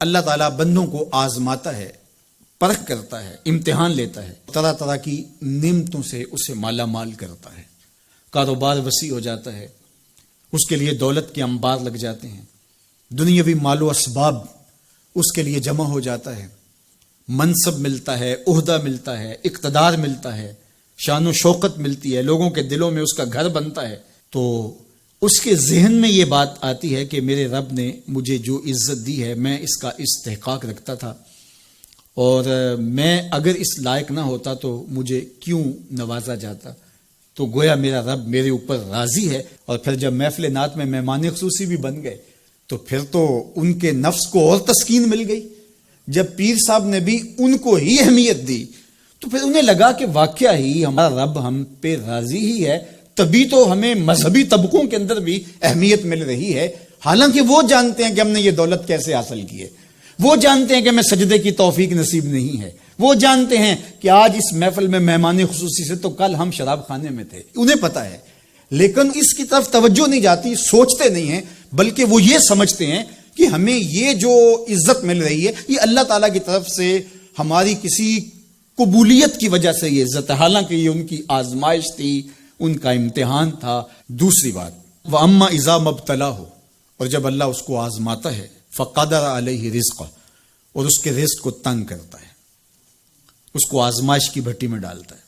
اللہ تعالیٰ بندوں کو آزماتا ہے، پرکھ کرتا ہے، امتحان لیتا ہے، طرح طرح کی نعمتوں سے اسے مالا مال کرتا ہے، کاروبار وسیع ہو جاتا ہے، اس کے لیے دولت کے انبار لگ جاتے ہیں، دنیاوی مال و اسباب اس کے لیے جمع ہو جاتا ہے، منصب ملتا ہے، عہدہ ملتا ہے، اقتدار ملتا ہے، شان و شوکت ملتی ہے، لوگوں کے دلوں میں اس کا گھر بنتا ہے، تو اس کے ذہن میں یہ بات آتی ہے کہ میرے رب نے مجھے جو عزت دی ہے میں اس کا استحقاق رکھتا تھا، اور میں اگر اس لائق نہ ہوتا تو مجھے کیوں نوازا جاتا، تو گویا میرا رب میرے اوپر راضی ہے۔ اور پھر جب محفل نعت میں مہمان خصوصی بھی بن گئے تو پھر تو ان کے نفس کو اور تسکین مل گئی۔ جب پیر صاحب نے بھی ان کو ہی اہمیت دی تو پھر انہیں لگا کہ واقعہ ہی ہمارا رب ہم پہ راضی ہی ہے، تبھی تو ہمیں مذہبی طبقوں کے اندر بھی اہمیت مل رہی ہے، حالانکہ وہ جانتے ہیں کہ ہم نے یہ دولت کیسے حاصل کی ہے، وہ جانتے ہیں کہ ہمیں سجدے کی توفیق نصیب نہیں ہے، وہ جانتے ہیں کہ آج اس محفل میں مہمان خصوصی سے تو کل ہم شراب خانے میں تھے، انہیں پتہ ہے، لیکن اس کی طرف توجہ نہیں جاتی، سوچتے نہیں ہیں، بلکہ وہ یہ سمجھتے ہیں کہ ہمیں یہ جو عزت مل رہی ہے یہ اللہ تعالیٰ کی طرف سے ہماری کسی قبولیت کی وجہ سے یہ عزت ہے، حالانکہ یہ ان کی آزمائش تھی، ان کا امتحان تھا۔ دوسری بات، وَأَمَّا إِذَا مَبْتَلَاهُ، اور جب اللہ اس کو آزماتا ہے، فَقَدَرَ عَلَيْهِ رِزْقَهُ، اور اس کے رزق کو تنگ کرتا ہے، اس کو آزمائش کی بھٹی میں ڈالتا ہے،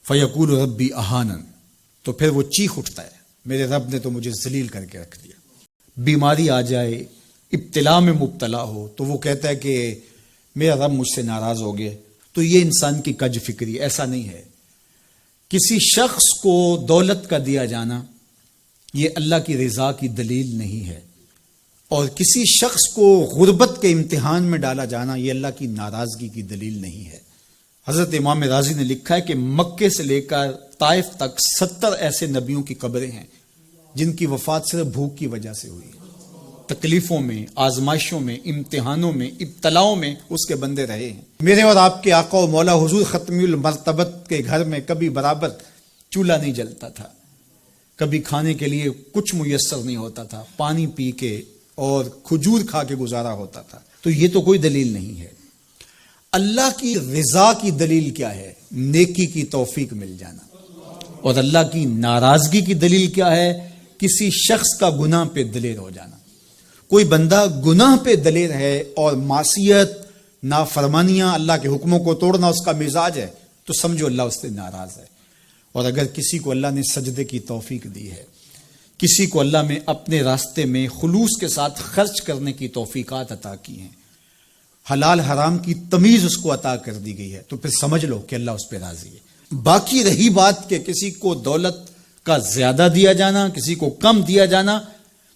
فَيَقُولُ رَبِّي أَهَانَنِ، تو پھر وہ چیخ اٹھتا ہے، میرے رب نے تو مجھے ذلیل کر کے رکھ دیا۔ بیماری آ جائے، ابتلا میں مبتلا ہو تو وہ کہتا ہے کہ میرا رب مجھ سے ناراض ہو گیا۔ تو یہ انسان کی کج فکری، ایسا نہیں ہے۔ کسی شخص کو دولت کا دیا جانا یہ اللہ کی رضا کی دلیل نہیں ہے، اور کسی شخص کو غربت کے امتحان میں ڈالا جانا یہ اللہ کی ناراضگی کی دلیل نہیں ہے۔ حضرت امام رازی نے لکھا ہے کہ مکے سے لے کر طائف تک 70 ایسے نبیوں کی قبریں ہیں جن کی وفات صرف بھوک کی وجہ سے ہوئی، تکلیفوں میں، آزمائشوں میں، امتحانوں میں، ابتلاؤں میں اس کے بندے رہے ہیں۔ میرے اور آپ کے آقا و مولا حضور ختمی المرتبت کے گھر میں کبھی برابر چولہا نہیں جلتا تھا، کبھی کھانے کے لیے کچھ میسر نہیں ہوتا تھا، پانی پی کے اور کھجور کھا کے گزارا ہوتا تھا، تو یہ تو کوئی دلیل نہیں ہے۔ اللہ کی رضا کی دلیل کیا ہے؟ نیکی کی توفیق مل جانا۔ اور اللہ کی ناراضگی کی دلیل کیا ہے؟ کسی شخص کا گناہ پہ دلیر ہو جانا۔ کوئی بندہ گناہ پہ دلیر ہے اور معصیت، نافرمانیاں، اللہ کے حکموں کو توڑنا اس کا مزاج ہے، تو سمجھو اللہ اس سے ناراض ہے۔ اور اگر کسی کو اللہ نے سجدے کی توفیق دی ہے، کسی کو اللہ نے اپنے راستے میں خلوص کے ساتھ خرچ کرنے کی توفیقات عطا کی ہیں، حلال حرام کی تمیز اس کو عطا کر دی گئی ہے، تو پھر سمجھ لو کہ اللہ اس پہ راضی ہے۔ باقی رہی بات کہ کسی کو دولت کا زیادہ دیا جانا، کسی کو کم دیا جانا،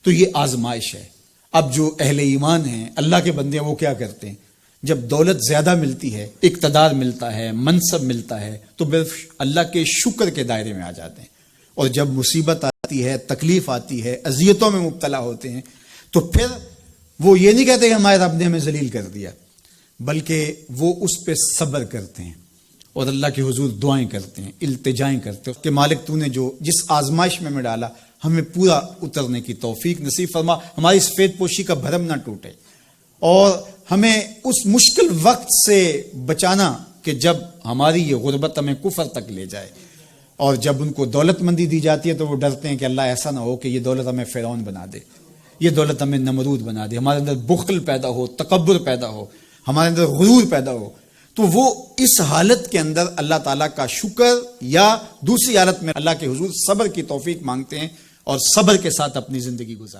تو یہ آزمائش ہے۔ اب جو اہل ایمان ہیں، اللہ کے بندے ہیں، وہ کیا کرتے ہیں؟ جب دولت زیادہ ملتی ہے، اقتدار ملتا ہے، منصب ملتا ہے، تو صرف اللہ کے شکر کے دائرے میں آ جاتے ہیں، اور جب مصیبت آتی ہے، تکلیف آتی ہے، اذیتوں میں مبتلا ہوتے ہیں، تو پھر وہ یہ نہیں کہتے کہ ہمارے رب نے ہمیں ذلیل کر دیا، بلکہ وہ اس پہ صبر کرتے ہیں اور اللہ کے حضور دعائیں کرتے ہیں، التجائیں کرتے ہیں کہ مالک تو نے جو جس آزمائش میں ڈالا ہمیں پورا اترنے کی توفیق نصیب فرما، ہماری سفید پوشی کا بھرم نہ ٹوٹے، اور ہمیں اس مشکل وقت سے بچانا کہ جب ہماری یہ غربت ہمیں کفر تک لے جائے۔ اور جب ان کو دولت مندی دی جاتی ہے تو وہ ڈرتے ہیں کہ اللہ ایسا نہ ہو کہ یہ دولت ہمیں فرعون بنا دے، یہ دولت ہمیں نمرود بنا دے، ہمارے اندر بخل پیدا ہو، تکبر پیدا ہو، ہمارے اندر غرور پیدا ہو، تو وہ اس حالت کے اندر اللہ تعالیٰ کا شکر یا دوسری حالت میں اللہ کے حضور صبر کی توفیق مانگتے ہیں اور صبر کے ساتھ اپنی زندگی گزارتے ہیں۔